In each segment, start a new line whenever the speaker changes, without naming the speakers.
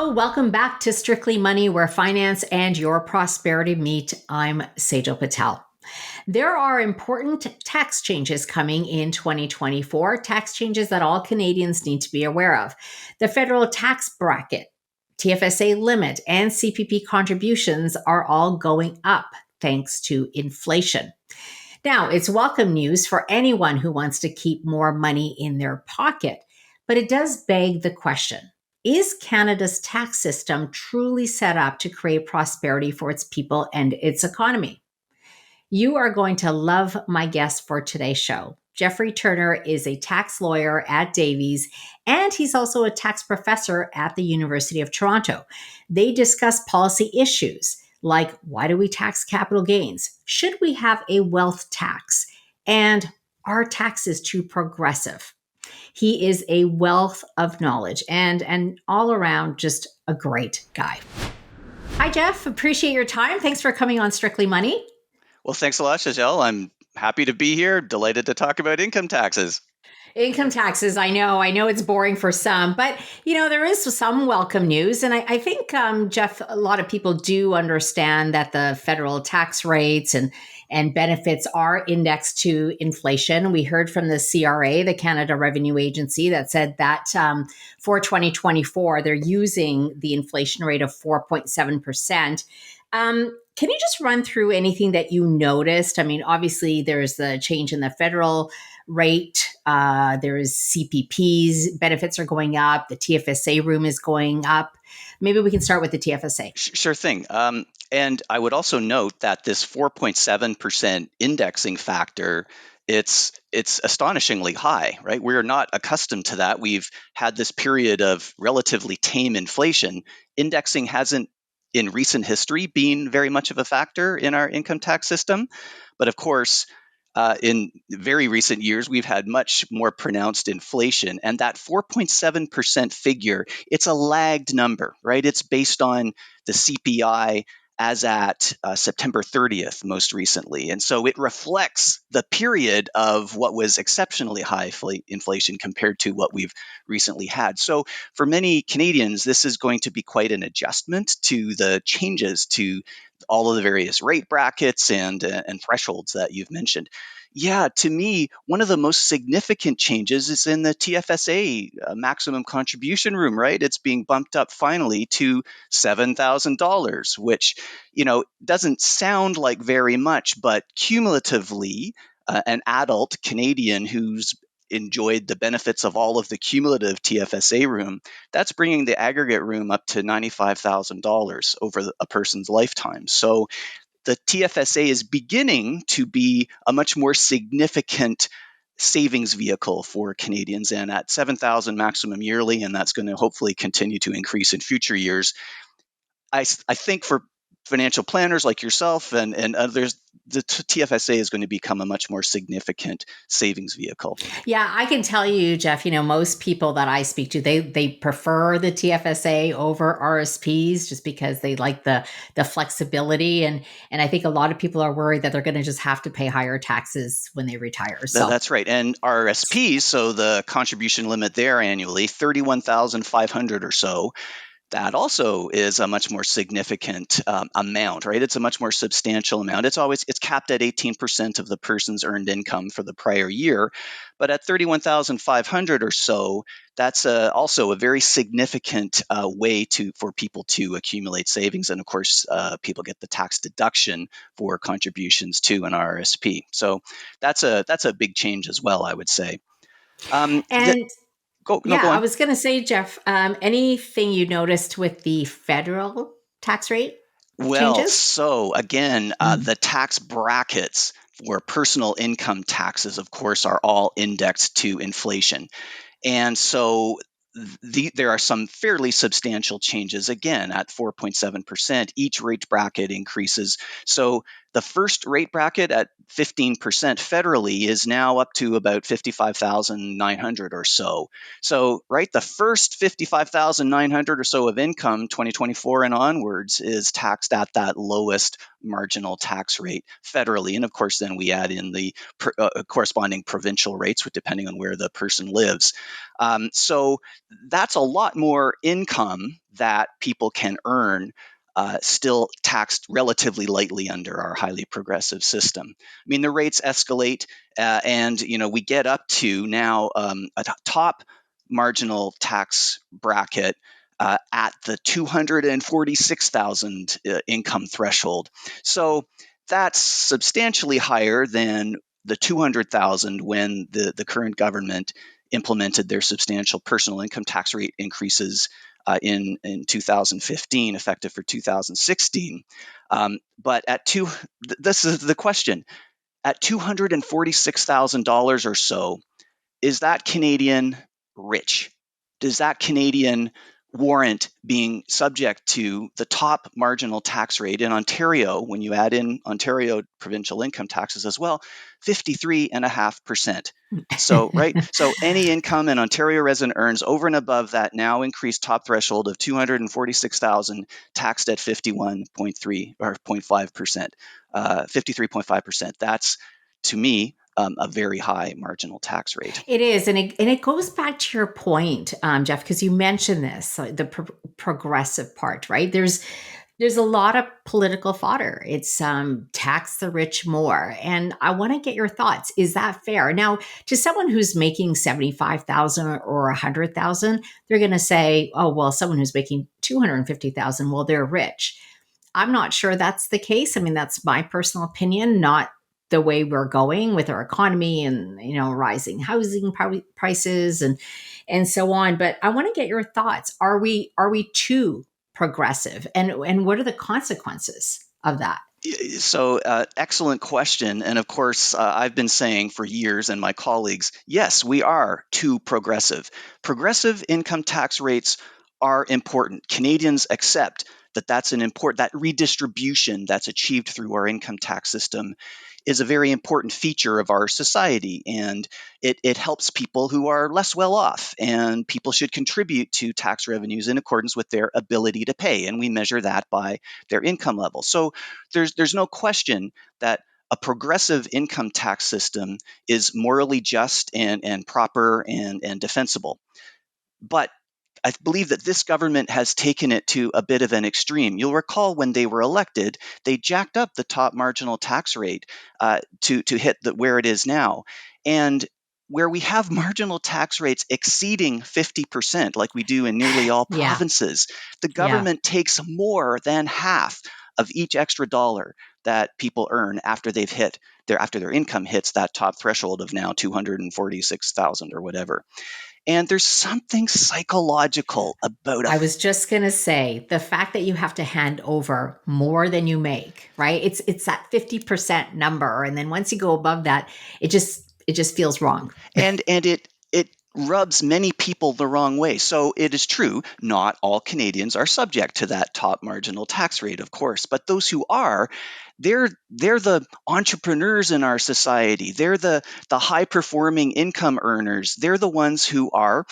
Hello, welcome back to Strictly Money, where finance and your prosperity meet. I'm Sejal Patel. There are important tax changes coming in 2024, tax changes that all Canadians need to be aware of. The federal tax bracket, TFSA limit, and CPP contributions are all going up thanks to inflation. Now, it's welcome news for anyone who wants to keep more money in their pocket, but it does beg the question: is Canada's tax system truly set up to create prosperity for its people and its economy? You are going to love my guest for today's show. Geoffrey Turner is a tax lawyer at Davies, and he's also a tax professor at the University of Toronto. They discuss policy issues like, why do we tax capital gains? Should we have a wealth tax? And are taxes too progressive? He is a wealth of knowledge and all around just a great guy. Hi, Jeff. Appreciate your time. Thanks for coming on Strictly Money.
Well, thanks a lot, Giselle. I'm happy to be here. Delighted to talk about income taxes.
Income taxes, I know it's boring for some, but there is some welcome news. And I think, Jeff, a lot of people do understand that the federal tax rates and benefits are indexed to inflation. We heard from the CRA, the Canada Revenue Agency, that said that for 2024, they're using the inflation rate of 4.7%. Can you just run through anything that you noticed? I mean, obviously, there's the change in the federal rate. There's CPPs, benefits are going up. The TFSA room is going up. Maybe we can start with the TFSA.
Sure thing. And I would also note that this 4.7% indexing factor, it's astonishingly high, right? We're not accustomed to that. We've had this period of relatively tame inflation. Indexing hasn't, in recent history, been very much of a factor in our income tax system. But of course, in very recent years, we've had much more pronounced inflation. And that 4.7% figure, it's a lagged number, right? It's based on the CPI as at September 30th, most recently. And so it reflects the period of what was exceptionally high inflation compared to what we've recently had. So for many Canadians, this is going to be quite an adjustment to the changes to all of the various rate brackets and thresholds that you've mentioned. Yeah, to me, one of the most significant changes is in the TFSA maximum contribution room, right? It's being bumped up finally to $7,000, which, doesn't sound like very much, but cumulatively, an adult Canadian who's enjoyed the benefits of all of the cumulative TFSA room, that's bringing the aggregate room up to $95,000 over a person's lifetime. So the TFSA is beginning to be a much more significant savings vehicle for Canadians, and at $7,000 maximum yearly, and that's going to hopefully continue to increase in future years. I think for financial planners like yourself and others, the TFSA is going to become a much more significant savings vehicle.
Yeah, I can tell you, Jeff, most people that I speak to, they prefer the TFSA over RSPs just because they like the flexibility. And I think a lot of people are worried that they're going to just have to pay higher taxes when they retire. So
that's right. And RRSPs, so the contribution limit there annually, 31,500 or so. That also is a much more significant amount, right? It's a much more substantial amount. It's capped at 18% of the person's earned income for the prior year, but at 31,500 or so, that's also a very significant way for people to accumulate savings, and of course, people get the tax deduction for contributions to an RRSP. So that's a big change as well, I would say. Go on.
I was going to say, Jeff, anything you noticed with the federal tax rate
Well,
changes?
so again, the tax brackets for personal income taxes, of course, are all indexed to inflation. And so there are some fairly substantial changes, again, at 4.7%. Each rate bracket increases. So the first rate bracket at 15% federally is now up to about 55,900 or so. So, right, the first 55,900 or so of income 2024 and onwards is taxed at that lowest marginal tax rate federally. And of course, then we add in the corresponding provincial rates, depending on where the person lives. So that's a lot more income that people can earn, still taxed relatively lightly under our highly progressive system. I mean, the rates escalate, and we get up to now a top marginal tax bracket at the 246,000 income threshold. So that's substantially higher than the 200,000 when the current government implemented their substantial personal income tax rate increases in 2015, effective for 2016. But this is the question: at $246,000 or so, is that Canadian rich? Does that Canadian warrant being subject to the top marginal tax rate in Ontario, when you add in Ontario provincial income taxes as well, 53.5%? So, right, so any income an Ontario resident earns over and above that now increased top threshold of 246,000, taxed at 51.3 or 0.5%, 53.5%. That's, to me, a very high marginal tax rate.
It is, and it goes back to your point, Jeff, because you mentioned this, the progressive part, right? There's a lot of political fodder. It's tax the rich more, and I want to get your thoughts. Is that fair? Now, to someone who's making 75,000 or 100,000, they're going to say, "Oh, well, someone who's making 250,000, well, they're rich." I'm not sure that's the case. I mean, that's my personal opinion, not the way we're going with our economy and rising housing prices and so on. But I want to get your thoughts. Are we too progressive, and what are the consequences of that?
So, excellent question. And of course, I've been saying for years, and my colleagues, yes, we are too progressive. Progressive income tax rates are important. Canadians accept that that redistribution that's achieved through our income tax system is a very important feature of our society, and it helps people who are less well off, and people should contribute to tax revenues in accordance with their ability to pay, and we measure that by their income level. So there's no question that a progressive income tax system is morally just and proper and defensible. But I believe that this government has taken it to a bit of an extreme. You'll recall when they were elected, they jacked up the top marginal tax rate to hit where it is now. And where we have marginal tax rates exceeding 50%, like we do in nearly all
Yeah,
provinces, the
yeah.
government takes more than half of each extra dollar that people earn after their income hits that top threshold of now 246,000 or whatever. And there's something psychological about
I was just going to say the fact that you have to hand over more than you make, right? It's that 50% number, and then once you go above that, it just feels wrong.
and it rubs many people the wrong way. So it is true, not all Canadians are subject to that top marginal tax rate, of course, but those who are, they're the entrepreneurs in our society. They're the high performing income earners. They're the ones who are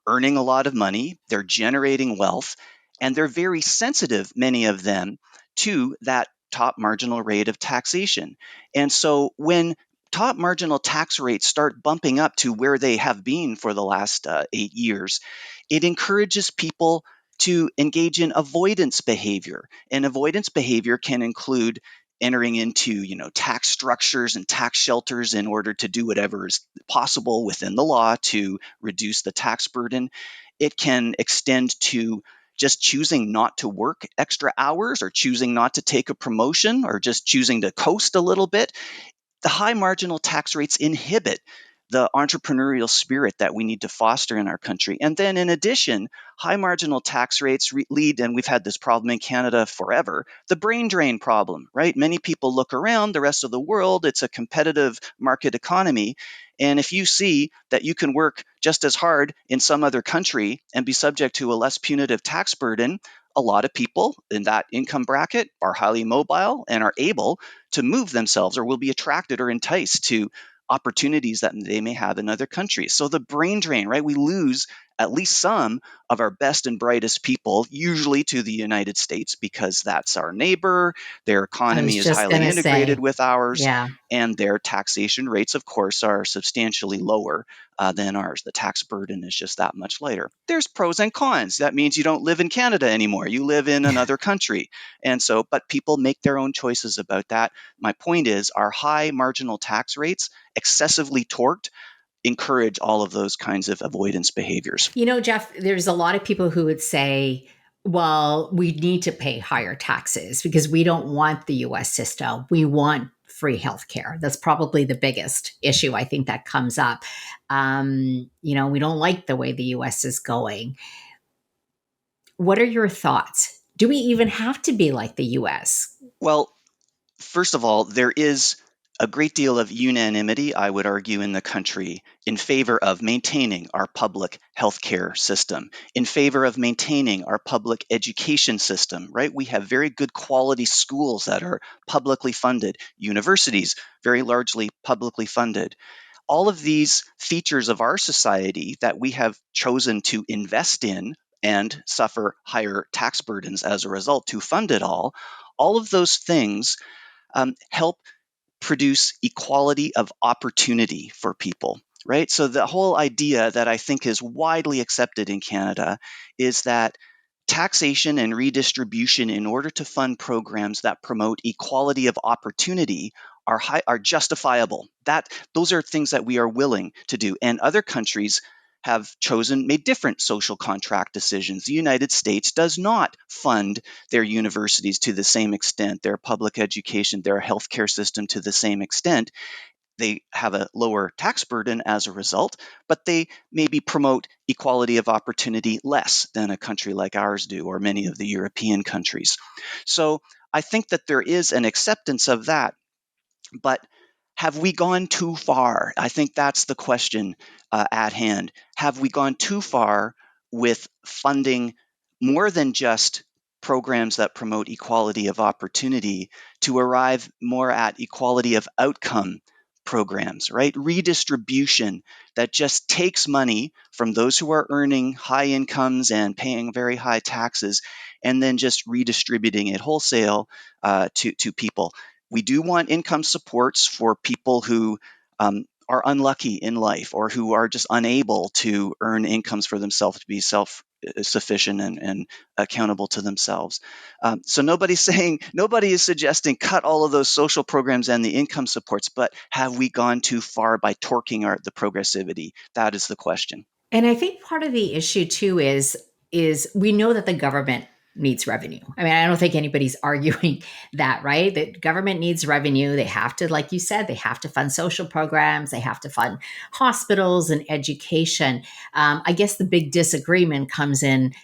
earning a lot of money, they're generating wealth, and they're very sensitive, many of them, to that top marginal rate of taxation. And so when top marginal tax rates start bumping up to where they have been for the last 8 years, it encourages people to engage in avoidance behavior. And avoidance behavior can include entering into tax structures and tax shelters in order to do whatever is possible within the law to reduce the tax burden. It can extend to just choosing not to work extra hours, or choosing not to take a promotion, or just choosing to coast a little bit. The high marginal tax rates inhibit the entrepreneurial spirit that we need to foster in our country. And then, in addition, high marginal tax rates lead, and we've had this problem in Canada forever, the brain drain problem, right? Many people look around the rest of the world, it's a competitive market economy. And if you see that you can work just as hard in some other country and be subject to a less punitive tax burden, a lot of people in that income bracket are highly mobile and are able to move themselves or will be attracted or enticed to opportunities that they may have in other countries. So the brain drain, right? We lose at least some of our best and brightest people, usually to the United States, because that's our neighbor. Their
I
economy
was
is
just
highly
gonna
integrated
say,
with ours,
yeah.
and their taxation rates, of course, are substantially lower than ours. The tax burden is just that much lighter. There's pros and cons. That means you don't live in Canada anymore. You live in another country. And so, but people make their own choices about that. My point is, our high marginal tax rates, excessively torqued, encourage all of those kinds of avoidance behaviors.
Jeff, there's a lot of people who would say, well, we need to pay higher taxes because we don't want the US system. We want free healthcare. That's probably the biggest issue I think that comes up. We don't like the way the US is going. What are your thoughts? Do we even have to be like the US?
Well, first of all, there is a great deal of unanimity, I would argue, in the country in favor of maintaining our public healthcare system, in favor of maintaining our public education system, right? We have very good quality schools that are publicly funded, universities, very largely publicly funded. All of these features of our society that we have chosen to invest in and suffer higher tax burdens as a result to fund it all of those things help produce equality of opportunity for people, right? So the whole idea that I think is widely accepted in Canada is that taxation and redistribution in order to fund programs that promote equality of opportunity are justifiable. That those are things that we are willing to do, and other countries have made different social contract decisions. The United States does not fund their universities to the same extent, their public education, their healthcare system to the same extent. They have a lower tax burden as a result, but they maybe promote equality of opportunity less than a country like ours do, or many of the European countries. So I think that there is an acceptance of that, but have we gone too far? I think that's the question at hand. Have we gone too far with funding more than just programs that promote equality of opportunity to arrive more at equality of outcome programs, right? Redistribution that just takes money from those who are earning high incomes and paying very high taxes and then just redistributing it wholesale to people. We do want income supports for people who are unlucky in life or who are just unable to earn incomes for themselves to be self-sufficient and accountable to themselves. So nobody is suggesting cut all of those social programs and the income supports, but have we gone too far by torquing the progressivity? That is the question.
And I think part of the issue too is we know that the government needs revenue. I mean, I don't think anybody's arguing that, right? That government needs revenue. They have to, like you said, they have to fund social programs, they have to fund hospitals and education. I guess the big disagreement comes in,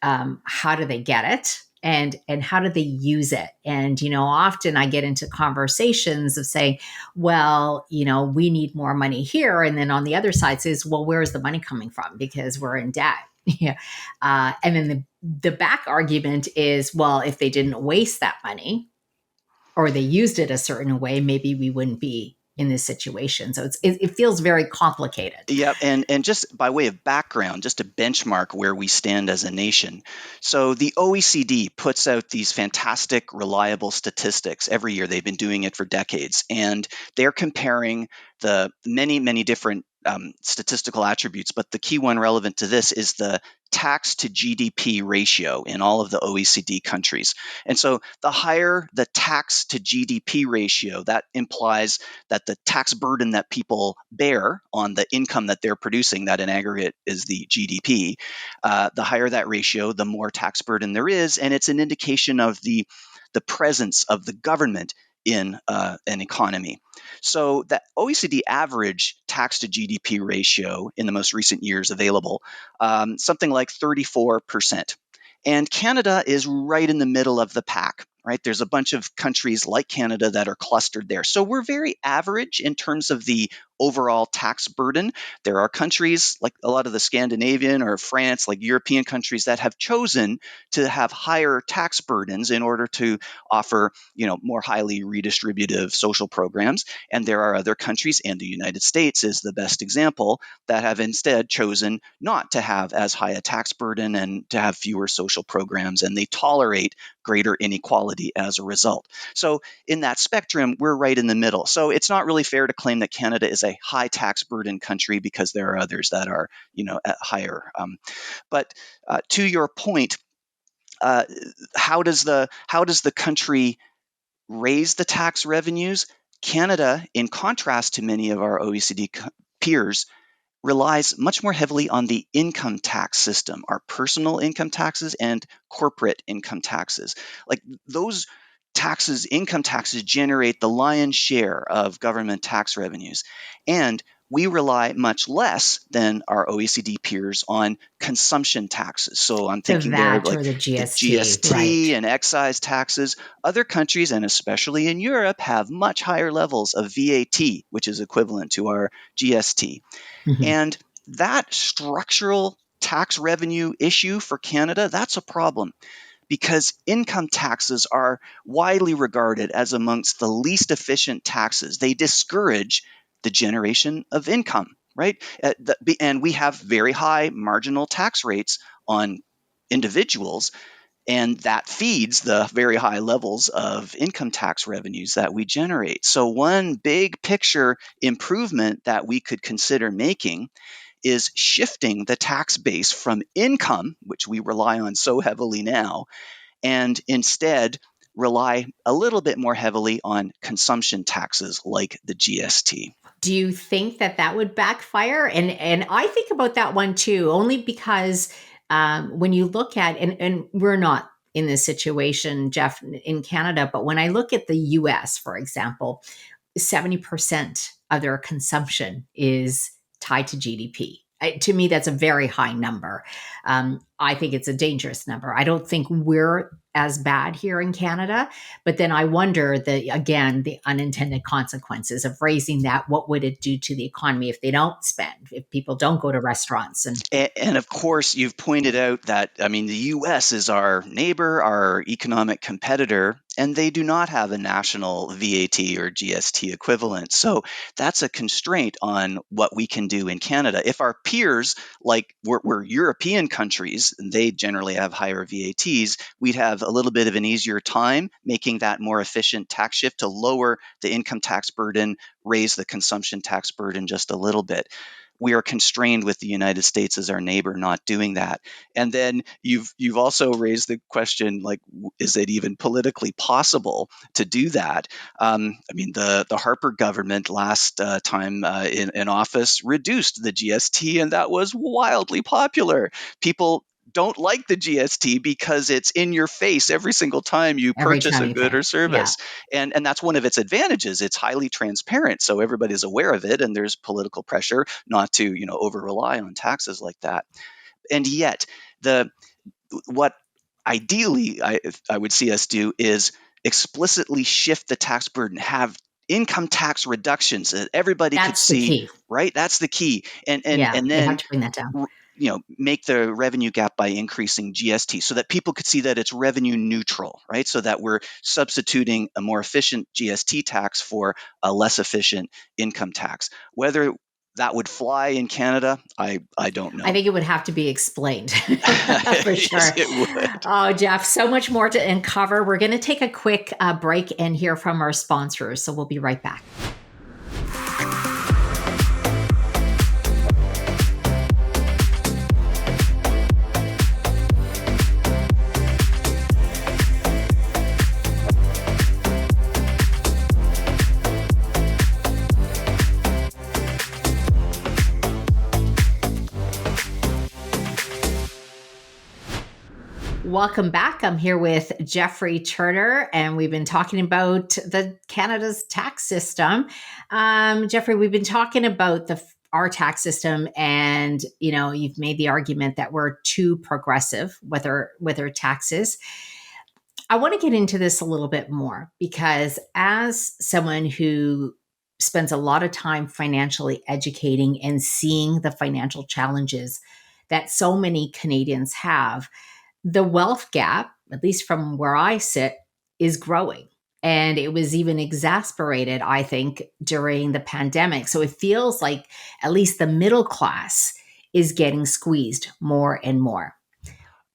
how do they get it? And how do they use it? And often I get into conversations of saying, well, we need more money here, and then on the other side says, well, where is the money coming from? Because we're in debt. Yeah. And then the back argument is, well, if they didn't waste that money or they used it a certain way, maybe we wouldn't be in this situation. So it feels very complicated.
Yeah, and just by way of background, just to benchmark where we stand as a nation. So the OECD puts out these fantastic, reliable statistics every year. They've been doing it for decades, and they're comparing the many, many different statistical attributes. But the key one relevant to this is the tax to GDP ratio in all of the OECD countries. And so the higher the tax to GDP ratio, that implies that the tax burden that people bear on the income that they're producing, that in aggregate is the GDP, the higher that ratio, the more tax burden there is. And it's an indication of the presence of the government in an economy. So the OECD average tax to GDP ratio in the most recent years available, something like 34%. And Canada is right in the middle of the pack, right? There's a bunch of countries like Canada that are clustered there. So we're very average in terms of the overall tax burden. There are countries like a lot of the Scandinavian or France, like European countries, that have chosen to have higher tax burdens in order to offer, more highly redistributive social programs. And there are other countries, and the United States is the best example, that have instead chosen not to have as high a tax burden and to have fewer social programs, and they tolerate greater inequality as a result. So in that spectrum, we're right in the middle. So it's not really fair to claim that Canada is a high tax burden country, because there are others that are, at higher. But to your point, how does the country raise the tax revenues? Canada, in contrast to many of our OECD peers, relies much more heavily on the income tax system, our personal income taxes and corporate income taxes. Like those taxes, income taxes, generate the lion's share of government tax revenues. And we rely much less than our OECD peers on consumption taxes. So I'm
The
thinking there of
VAT
like
or the
the
GST, right?
GST and excise taxes. Other countries, and especially in Europe, have much higher levels of VAT, which is equivalent to our GST.
Mhm.
And that structural tax revenue issue for Canada, that's a problem, because income taxes are widely regarded as amongst the least efficient taxes. They discourage the generation of income, right? And we have very high marginal tax rates on individuals, and that feeds the very high levels of income tax revenues that we generate. So one big picture improvement that we could consider making is shifting the tax base from income, which we rely on so heavily now, and instead rely a little bit more heavily on consumption taxes like the GST.
Do you think that that would backfire? And I think about that one too, only because when you look at, and we're not in this situation, Jeff, in Canada, but when I look at the US, for example, 70% of their consumption is tied to GDP. To me, that's a very high number. I think it's a dangerous number. I don't think we're as bad here in Canada, but then I wonder the unintended consequences of raising that. What would it do to the economy if they don't spend, if people don't go to restaurants? And
And of course, you've pointed out that, I mean, the US is our neighbor, our economic competitor, and they do not have a national VAT or GST equivalent. So that's a constraint on what we can do in Canada. If our peers, like we're European countries, and they generally have higher VATs, we'd have a little bit of an easier time making that more efficient tax shift to lower the income tax burden, raise the consumption tax burden just a little bit. We are constrained with the United States as our neighbor not doing that. And then you've also raised the question, like, is it even politically possible to do that? I mean, the Harper government last time in office reduced the GST, and that was wildly popular. People don't like the GST because it's in your face every single time you
every
purchase
time
a
you
good
pay,
or
yeah.
service. And that's one of its advantages. It's highly transparent, so everybody's aware of it, and there's political pressure not to, over rely on taxes like that. And yet, the what ideally I would see us do is explicitly shift the tax burden, have income tax reductions that everybody could
That's the
see,
key.
right? That's the key.
Yeah,
And
we have
then
to bring that down.
make the revenue gap by increasing GST so that people could see that it's revenue neutral, right? So that we're substituting a more efficient GST tax for a less efficient income tax. Whether that would fly in Canada, I don't
I
know.
think it would have to be explained for
Yes,
sure.
it would.
Oh, Jeff, so much more to uncover. We're going to take a quick break and hear from our sponsors. So we'll be right back. Welcome back. I'm here with Geoffrey Turner, and we've been talking about the Canada's tax system. Geoffrey, we've been talking about our tax system, and you've made the argument that we're too progressive with our taxes. I want to get into this a little bit more because as someone who spends a lot of time financially educating and seeing the financial challenges that so many Canadians have. The wealth gap, at least from where I sit, is growing. And it was even exasperated, I think, during the pandemic. So it feels like at least the middle class is getting squeezed more and more.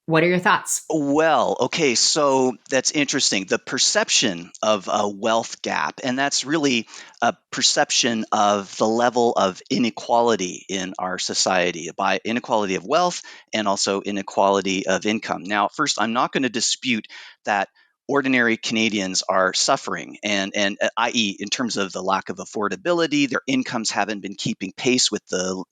What are your thoughts?
Well, okay, so that's interesting. The perception of a wealth gap, and that's really a perception of the level of inequality in our society, by inequality of wealth and also inequality of income. Now, first, I'm not going to dispute that ordinary Canadians are suffering, and i.e., in terms of the lack of affordability, their incomes haven't been keeping pace with the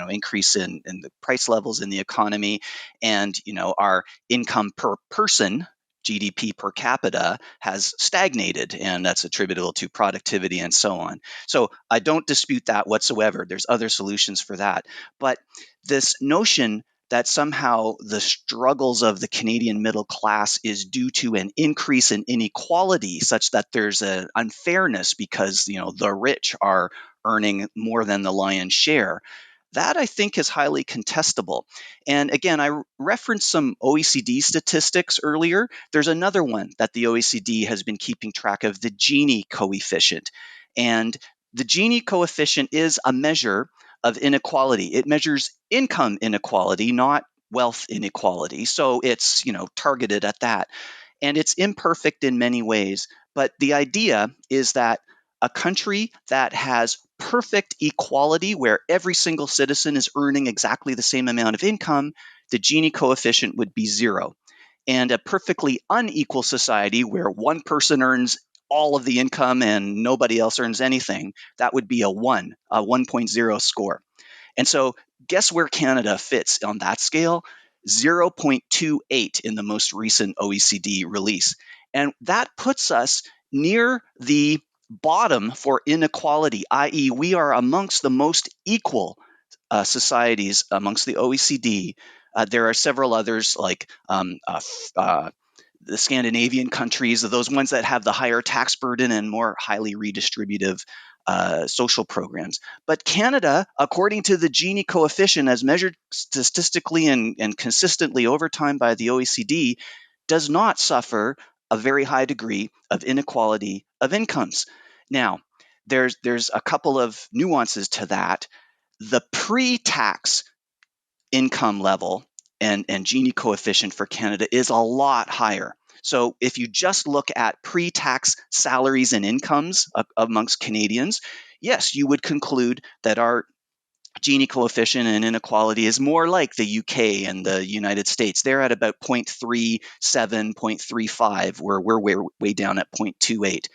increase in the price levels in the economy, and our income per person, GDP per capita, has stagnated, and that's attributable to productivity and so on. So I don't dispute that whatsoever. There's other solutions for that. But this notion that somehow the struggles of the Canadian middle class is due to an increase in inequality, such that there's an unfairness because the rich are earning more than the lion's share, that I think is highly contestable. And again, I referenced some OECD statistics earlier. There's another one that the OECD has been keeping track of, the Gini coefficient. And the Gini coefficient is a measure of inequality. It measures income inequality, not wealth inequality. So it's, targeted at that. And it's imperfect in many ways. But the idea is that a country that has perfect equality, where every single citizen is earning exactly the same amount of income, the Gini coefficient would be 0. And a perfectly unequal society where one person earns all of the income and nobody else earns anything, that would be a 1.0 score. And so guess where Canada fits on that scale? 0.28 in the most recent OECD release. And that puts us near the bottom for inequality, i.e., we are amongst the most equal societies amongst the OECD. There are several others like the Scandinavian countries, those ones that have the higher tax burden and more highly redistributive social programs. But Canada, according to the Gini coefficient as measured statistically and consistently over time by the OECD, does not suffer a very high degree of inequality of incomes. Now, there's a couple of nuances to that. The pre-tax income level and Gini coefficient for Canada is a lot higher. So if you just look at pre-tax salaries and incomes amongst Canadians, yes, you would conclude that our Gini coefficient and inequality is more like the UK and the United States. They're at about 0.37, 0.35, where we're way down at 0.28.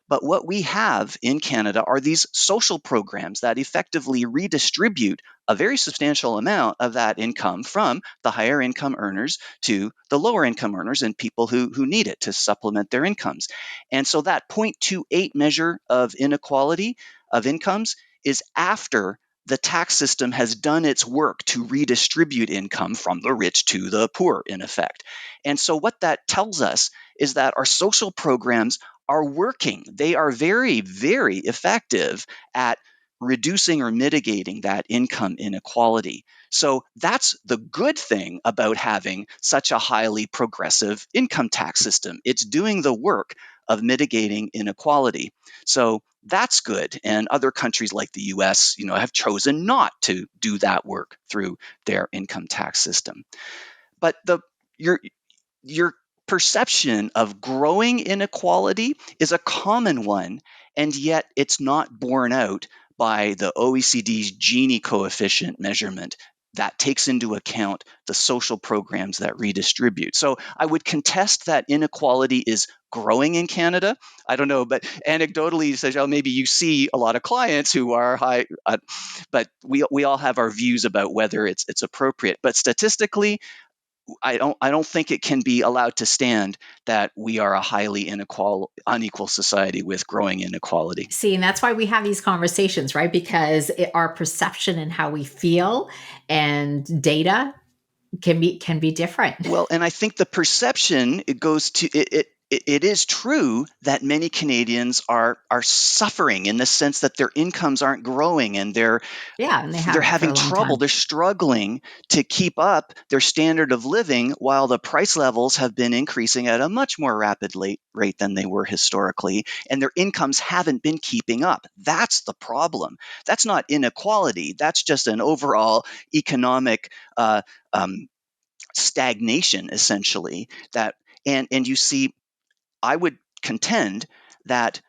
But what we have in Canada are these social programs that effectively redistribute a very substantial amount of that income from the higher income earners to the lower income earners and people who need it to supplement their incomes. And so that 0.28 measure of inequality of incomes is after the tax system has done its work to redistribute income from the rich to the poor, in effect. And so what that tells us is that our social programs are working. They are very, very effective at reducing or mitigating that income inequality. So that's the good thing about having such a highly progressive income tax system. It's doing the work of mitigating inequality. So that's good. And other countries like the US, have chosen not to do that work through their income tax system. But your perception of growing inequality is a common one, and yet it's not borne out by the OECD's Gini coefficient measurement that takes into account the social programs that redistribute. So I would contest that inequality is growing in Canada. I don't know, but anecdotally, you say, oh, maybe you see a lot of clients who are high, but we all have our views about whether it's appropriate. But statistically, I don't think it can be allowed to stand that we are a highly unequal society with growing inequality.
See, and that's why we have these conversations, right? Because our perception and how we feel and data can be different.
Well, and I think the perception it goes to it it is true that many Canadians are suffering in the sense that their incomes aren't growing, and
Yeah, and they
they're
haven't for
having
a long
trouble.
time.
They're struggling to keep up their standard of living while the price levels have been increasing at a much more rapid rate than they were historically, and their incomes haven't been keeping up. That's the problem. That's not inequality. That's just an overall economic uh, um, stagnation, essentially. And you see, I would contend that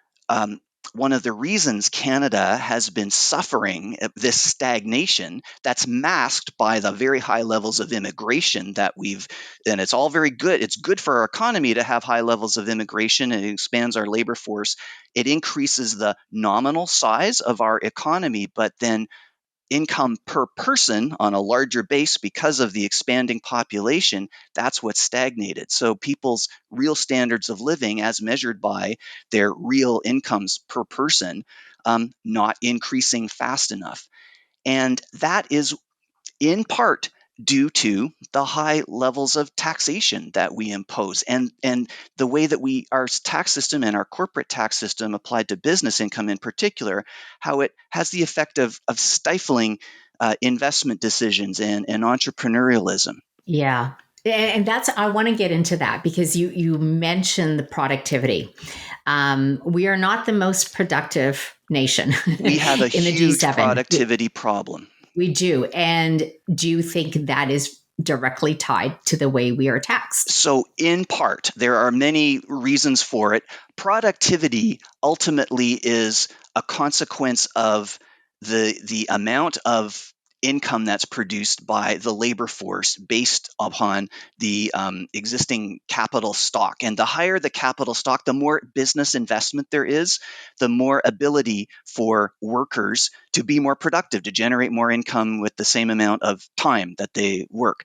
one of the reasons Canada has been suffering this stagnation that's masked by the very high levels of immigration that we've, and it's all very good. It's good for our economy to have high levels of immigration, and it expands our labor force. It increases the nominal size of our economy, but then income per person on a larger base because of the expanding population, that's what's stagnated. So people's real standards of living, as measured by their real incomes per person, not increasing fast enough. And that is in part due to the high levels of taxation that we impose, and the way that our tax system and our corporate tax system applied to business income in particular, how it has the effect of stifling investment decisions and entrepreneurialism.
Yeah. And that's, I want to get into that because you mentioned the productivity. We are not the most productive nation
We have a
in the
huge
G7.
productivity problem.
We do. And do you think that is directly tied to the way we are taxed?
So, in part, there are many reasons for it. Productivity ultimately is a consequence of the amount of income that's produced by the labor force based upon the existing capital stock. And the higher the capital stock, the more business investment there is, the more ability for workers to be more productive, to generate more income with the same amount of time that they work.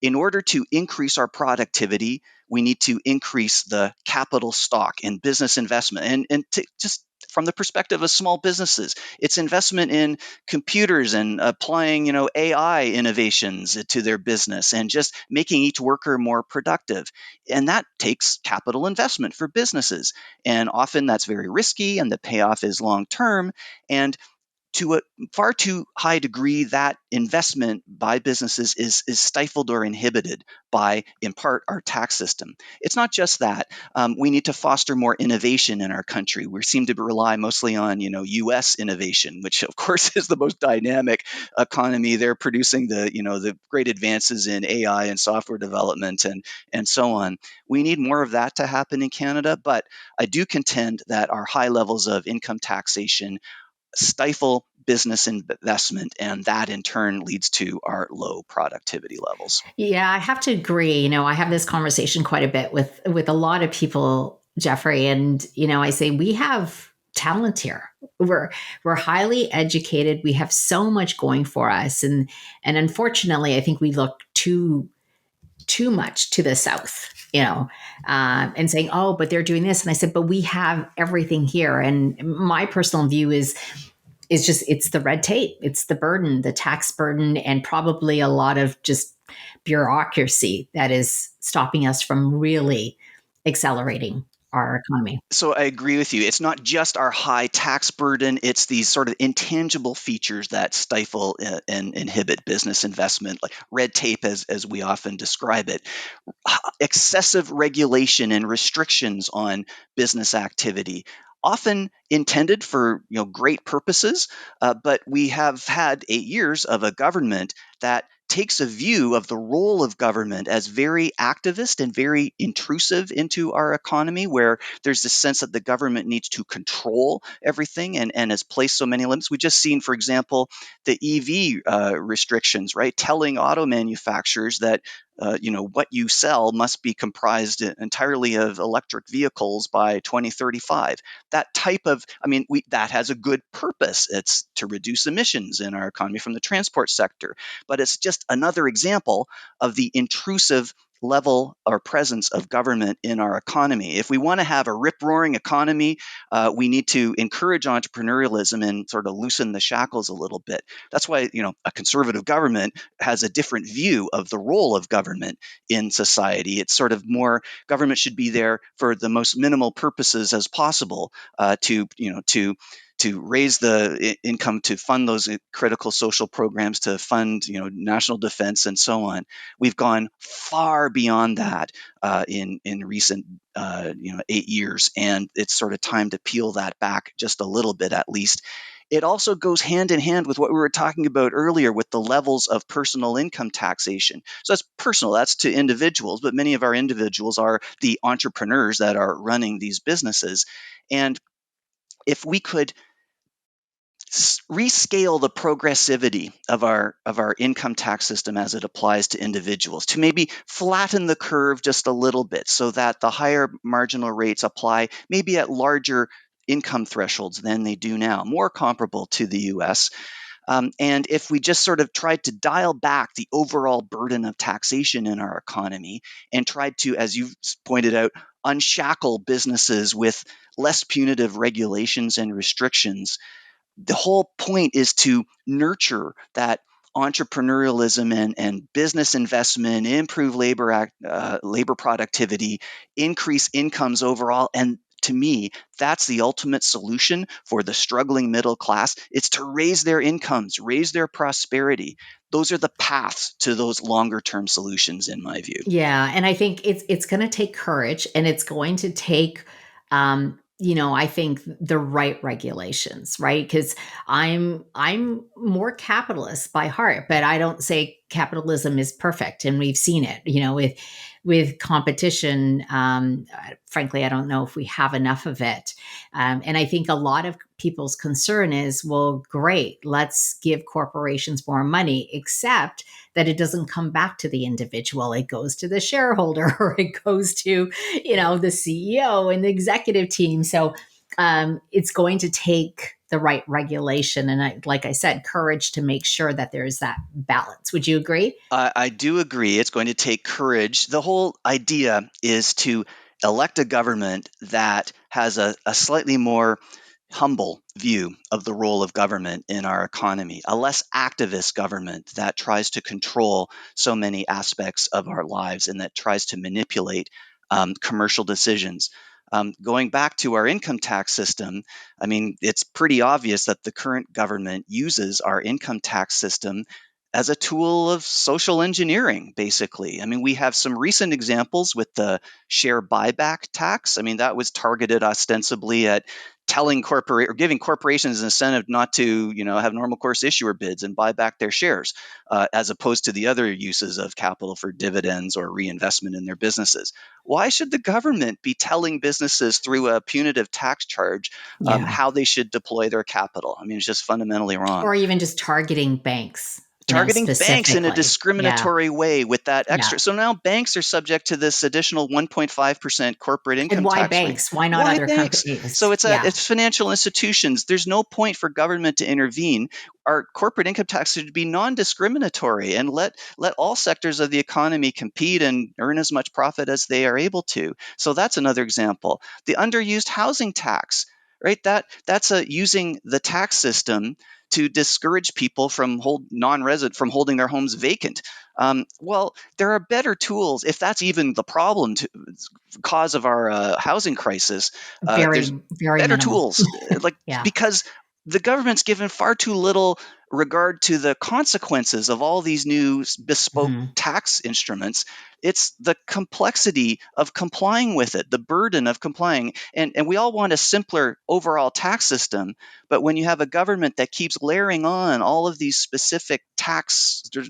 In order to increase our productivity, we need to increase the capital stock in business investment. And just from the perspective of small businesses, it's investment in computers and applying, AI innovations to their business and just making each worker more productive. And that takes capital investment for businesses. And often that's very risky, and the payoff is long term. And to a far too high degree, that investment by businesses is stifled or inhibited by, in part, our tax system. It's not just that. We need to foster more innovation in our country. We seem to rely mostly on, U.S. innovation, which of course is the most dynamic economy. They're producing the great advances in AI and software development and so on. We need more of that to happen in Canada, but I do contend that our high levels of income taxation stifle business investment, and that in turn leads to our low productivity levels.
Yeah, I have to agree. I have this conversation quite a bit with a lot of people, Geoffrey, and I say we have talent here. We're highly educated. We have so much going for us, and unfortunately, I think we look too much to the south. And saying, "Oh, but they're doing this," and I said, "But we have everything here." And my personal view is just it's the red tape, it's the burden, the tax burden, and probably a lot of just bureaucracy that is stopping us from really accelerating our economy.
So I agree with you. It's not just our high tax burden, it's these sort of intangible features that stifle and inhibit business investment, like red tape, as we often describe it, excessive regulation and restrictions on business activity, often intended for great purposes, but we have had 8 years of a government that takes a view of the role of government as very activist and very intrusive into our economy, where there's this sense that the government needs to control everything and has placed so many limits. We just seen, for example, the EV restrictions, right? Telling auto manufacturers that what you sell must be comprised entirely of electric vehicles by 2035. That type of, that has a good purpose. It's to reduce emissions in our economy from the transport sector. But it's just another example of the intrusive level or presence of government in our economy. If we want to have a rip-roaring economy, we need to encourage entrepreneurialism and sort of loosen the shackles a little bit. That's why, a conservative government has a different view of the role of government in society. It's sort of more government should be there for the most minimal purposes as possible, to raise the income, to fund those critical social programs, to fund national defense and so on. We've gone far beyond that in recent 8 years, and it's sort of time to peel that back just a little bit at least. It also goes hand in hand with what we were talking about earlier with the levels of personal income taxation. So that's personal, that's to individuals, but many of our individuals are the entrepreneurs that are running these businesses. And if we could rescale the progressivity of our income tax system as it applies to individuals, to maybe flatten the curve just a little bit so that the higher marginal rates apply maybe at larger income thresholds than they do now, more comparable to the US. And if we just sort of tried to dial back the overall burden of taxation in our economy and tried to, as you've pointed out, unshackle businesses with less punitive regulations and restrictions, the whole point is to nurture that entrepreneurialism and business investment, improve labor productivity, increase incomes overall. And to me, that's the ultimate solution for the struggling middle class. It's to raise their incomes, raise their prosperity. Those are the paths to those longer term solutions, in my view.
Yeah, and I think it's going to take courage, and it's going to take, I think the right regulations, right? Because I'm more capitalist by heart, but I don't say capitalism is perfect, and we've seen it, with competition. Frankly, I don't know if we have enough of it, and I think a lot of people's concern is, well, great, let's give corporations more money, except that it doesn't come back to the individual. It goes to the shareholder, or it goes to, the CEO and the executive team. So it's going to take the right regulation. And like I said, courage to make sure that there's that balance. Would you agree?
I do agree. It's going to take courage. The whole idea is to elect a government that has a slightly more humble view of the role of government in our economy, a less activist government that tries to control so many aspects of our lives and that tries to manipulate commercial decisions. Going back to our income tax system, I mean, it's pretty obvious that the current government uses our income tax system as a tool of social engineering, basically. I mean, we have some recent examples with the share buyback tax. I mean, that was targeted ostensibly at giving corporations an incentive not to, have normal course issuer bids and buy back their shares, as opposed to the other uses of capital for dividends or reinvestment in their businesses. Why should the government be telling businesses through a punitive tax charge
Yeah.
how they should deploy their capital? I mean, it's just fundamentally wrong.
Or even just targeting banks,
Targeting banks in a
specifically. Yeah.
discriminatory way with that
Yeah.
extra. So now banks are subject to this additional 1.5% corporate
And
income
why
tax rate.
banks? Why not
Why
other
banks?
companies?
So
Yeah.
it's financial institutions. There's no point for government to intervene. Our corporate income tax should be non-discriminatory and let all sectors of the economy compete and earn as much profit as they are able to. So that's another example. The underused housing tax, right? That's using the tax system to discourage people from from holding their homes vacant. Well, there are better tools if that's even the problem cause of our housing crisis. There's
Very, very
better
minimal.
tools,
Yeah.
because the government's given far too little regard to the consequences of all these new bespoke
Mhm.
tax instruments. It's the complexity of complying with it, the burden of complying. And we all want a simpler overall tax system. But when you have a government that keeps layering on all of these specific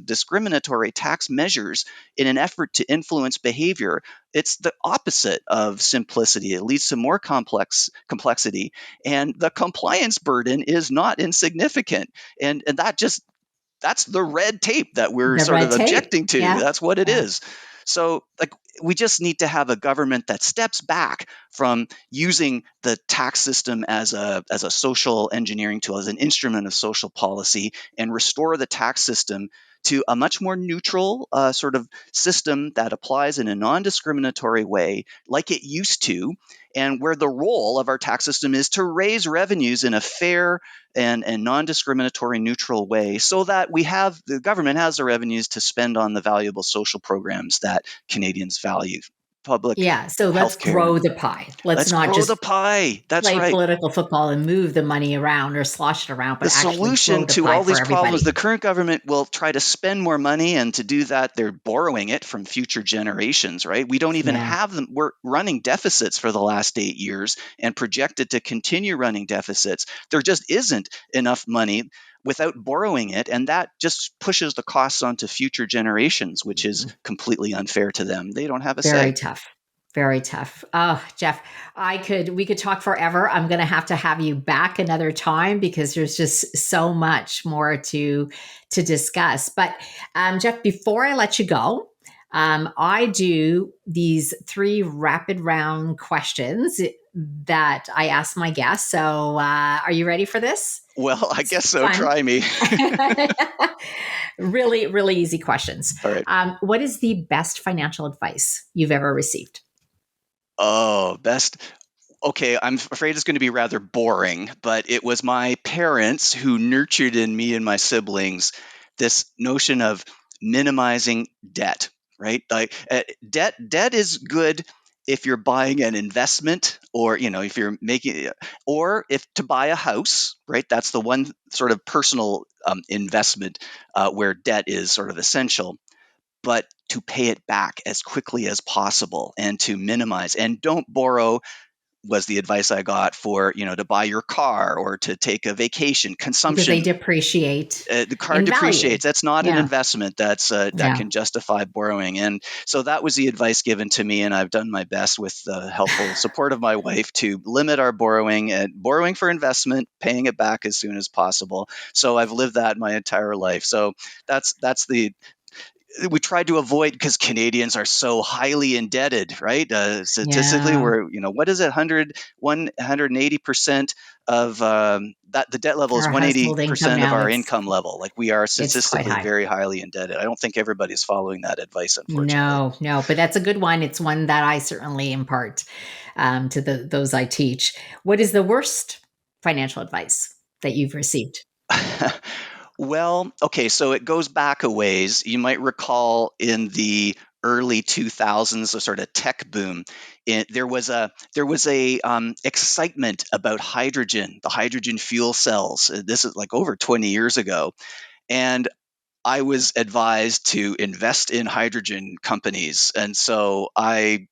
discriminatory tax measures in an effort to influence behavior, it's the opposite of simplicity. It leads to more complexity, and the compliance burden is not insignificant. And that's the red tape that we're
The
sort of
red tape.
objecting to.
Yeah.
That's what it
Yeah.
is. So, we just need to have a government that steps back from using the tax system as a social engineering tool, as an instrument of social policy, and restore the tax system to a much more neutral sort of system that applies in a non-discriminatory way like it used to, and where the role of our tax system is to raise revenues in a fair and non-discriminatory neutral way so that the government has the revenues to spend on the valuable social programs that Canadians value. Public
Yeah. So let's
healthcare.
grow the pie. Let's
Let's
not
grow the
just
pie. That's
play
right.
political football and move the money around or slosh it around,
The
but actually grow
solution
the
to
pie
all
for
these problems,
everybody.
the current government will try to spend more money, and to do that, they're borrowing it from future generations, right? We don't even
Yeah.
have them. We're running deficits for the last 8 years and projected to continue running deficits. There just isn't enough money without borrowing it, and that just pushes the costs onto future generations, which is completely unfair to them. They don't have a
Very
say.
tough. Very tough. Oh, Jeff, we could talk forever. I'm going to have you back another time because there's just so much more to discuss. But Jeff, before I let you go, I do these 3 rapid round questions that I ask my guests. So, are you ready for this?
Well, I
It's
guess so.
fun.
Try me.
Really, really easy questions.
All right.
What is the best financial advice you've ever received?
Oh, best. Okay, I'm afraid it's going to be rather boring, but it was my parents who nurtured in me and my siblings this notion of minimizing debt, right? Like debt is good if you're buying an investment, or if you're making, or if to buy a house, right? That's the one sort of personal investment where debt is sort of essential. But to pay it back as quickly as possible and to minimize, and don't borrow, was the advice I got for, to buy your car or to take a vacation.
Because they
Consumption,
depreciate
the car
in value.
depreciates. That's not an
Yeah.
investment that
Yeah.
can justify borrowing. And so that was the advice given to me, and I've done my best with the helpful support of my wife to limit our borrowing, and borrowing for investment, paying it back as soon as possible. So I've lived that my entire life. So that's the we tried to avoid, because Canadians are so highly indebted, right? Statistically,
Yeah.
we're, what is it, 180% of that the debt level is
Our household income
180% of
now,
our income level. Like, we are
it's quite
statistically
high.
very highly indebted. I don't think everybody's following that advice, unfortunately.
No, no, but that's a good one. It's one that I certainly impart to those I teach. What is the worst financial advice that you've received?
Well, okay, so it goes back a ways. You might recall in the early 2000s, a sort of tech boom. There was a excitement about hydrogen, the hydrogen fuel cells. This is like over 20 years ago, and I was advised to invest in hydrogen companies, and so I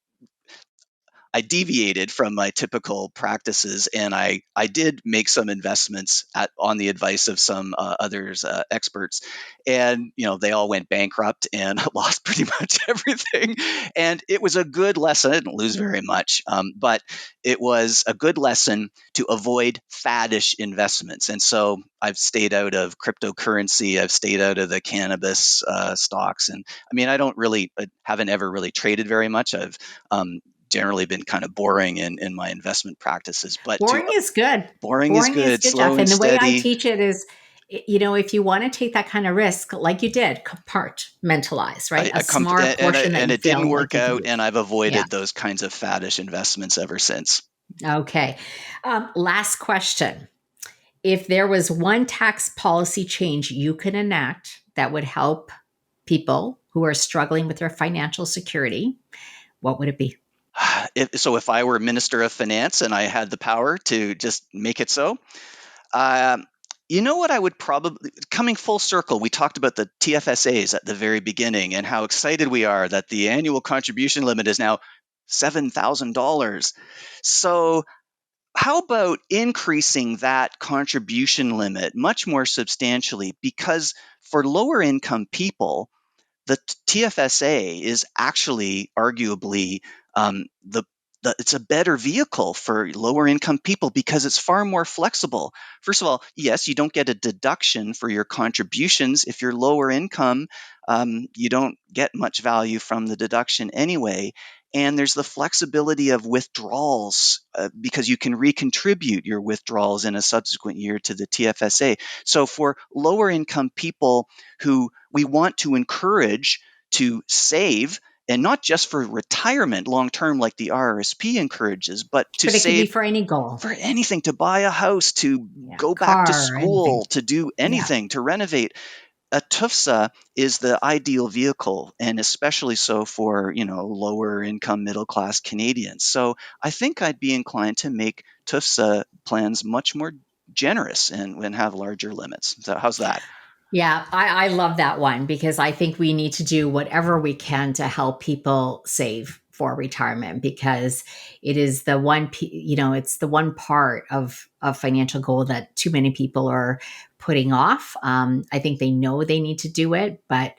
deviated from my typical practices, and I did make some investments on the advice of some others, experts, and they all went bankrupt and lost pretty much everything. And it was a good lesson. I didn't lose very much, but it was a good lesson to avoid faddish investments. And so I've stayed out of cryptocurrency. I've stayed out of the cannabis stocks, and I mean, I haven't ever really traded very much. I've generally been kind of boring in my investment practices. But
Boring is good.
boring is
Boring is
good,
good,
slow
Jeff.
and
And the way I
steady.
teach it is, if you want to take that kind of risk, like you did, compartmentalize, right? A
I come
smart portion that
and
you
it didn't
feel like
work
you can
out,
move.
and I've
Yeah.
avoided those kinds of faddish investments ever since.
Okay. Last question. If there was one tax policy change you could enact that would help people who are struggling with their financial security, what would it be?
If I were Minister of Finance and I had the power to just make it so, um, you know what I would probably, coming full circle, we talked about the TFSAs at the very beginning and how excited we are that the annual contribution limit is now $7,000. So how about increasing that contribution limit much more substantially? Because for lower income people, the TFSA is actually arguably the it's a better vehicle for lower income people because it's far more flexible. First of all, yes, you don't get a deduction for your contributions. If you're lower income, you don't get much value from the deduction anyway. And there's the flexibility of withdrawals because you can recontribute your withdrawals in a subsequent year to the TFSA. So for lower income people who we want to encourage to save, and not just for retirement long term like the RRSP encourages, but to
But it could be
save
for any goal.
for anything, to buy a house, to
Yeah.
go back to
Car, anything.
school, to do
Yeah.
anything, to renovate. A TFSA is the ideal vehicle, and especially so for lower income middle class Canadians. So I think I'd be inclined to make TFSA plans much more generous and have larger limits. So how's that?
Yeah, I love that one because I think we need to do whatever we can to help people save for retirement because it is the one, it's the one part of financial goal that too many people are putting off. I think they know they need to do it, but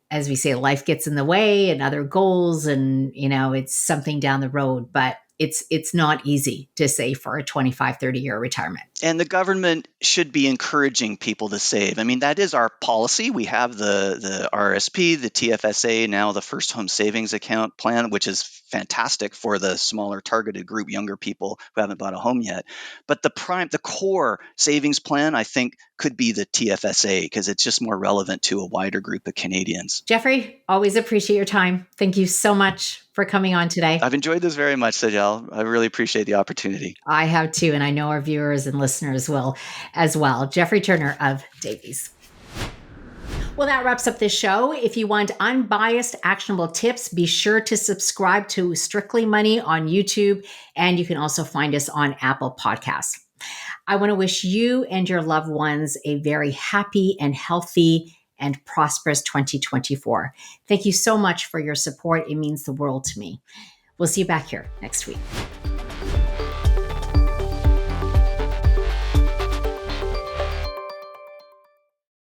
as we say, life gets in the way and other goals, and it's something down the road. But it's not easy to save for a 25, 30-year retirement.
And the government should be encouraging people to save. I mean, that is our policy. We have the RRSP, the TFSA, now the First Home Savings Account plan, which is fantastic for the smaller targeted group, younger people who haven't bought a home yet. But the core savings plan, I think, could be the TFSA because it's just more relevant to a wider group of Canadians.
Geoffrey, always appreciate your time. Thank you so much for coming on today.
I've enjoyed this very much, Sajal. I really appreciate the opportunity.
I have too, and I know our viewers and listeners will as well. Geoffrey Turner of Davies. Well, that wraps up this show. If you want unbiased, actionable tips, be sure to subscribe to Strictly Money on YouTube, and you can also find us on Apple Podcasts. I want to wish you and your loved ones a very happy and healthy and prosperous 2024. Thank you so much for your support. It means the world to me. We'll see you back here next week.